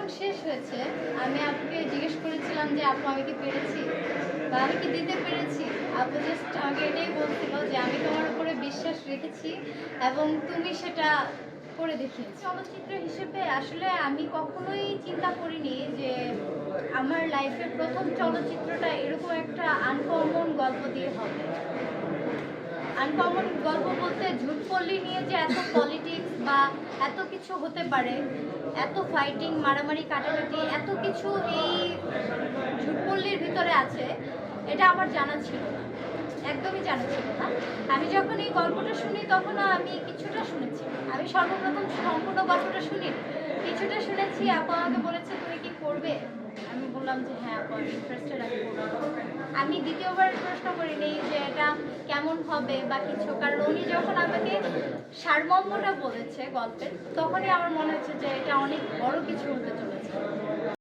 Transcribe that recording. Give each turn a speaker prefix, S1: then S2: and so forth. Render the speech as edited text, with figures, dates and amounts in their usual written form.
S1: যখন শেষ হয়েছে আমি আপুকে জিজ্ঞেস করেছিলাম যে আপু আমি কি পেরেছি বা আমি কি দিতে পেরেছি। আপু জাস্ট আমাকে এটাই বলছিল যে আমি তোমার উপরে বিশ্বাস রেখেছি এবং তুমি সেটা করে দেখিয়েছো। চলচ্চিত্র হিসেবে আসলে আমি কখনোই চিন্তা করিনি যে আমার লাইফের প্রথম চলচ্চিত্রটা এরকম একটা আনকমন গল্প দিয়ে হবে। আনকমন গল্প বলতে ঝুটপল্লি নিয়ে যে এত পলিটিক্স বা এত কিছু হতে পারে, এত ফাইটিং মারামারি কাটাকাটি এত কিছু এই ঝুটপল্লির ভিতরে আছে, এটা আমার জানা ছিল না, একদমই জানা ছিল না। আমি যখন এই গল্পটা শুনি তখন আমি কিছুটা শুনেছি, আমি সর্বপ্রথম সম্পূর্ণ গল্পটা শুনি কিছুটা শুনেছি। আপু আমাকে বলেছে তুমি কি করবে, আমি বললাম যে হ্যাঁ আপু আমি ইন্টারেস্টেড, আমি করবো। আমি দ্বিতীয়বার প্রশ্ন করিনি যে এটা কেমন হবে বা কিছু, কারণ উনি যখন আমাকে সারমর্মটা বলেছে গল্পের তখনই আমার মনে হচ্ছে যে এটা অনেক বড় কিছু হতে চলেছে।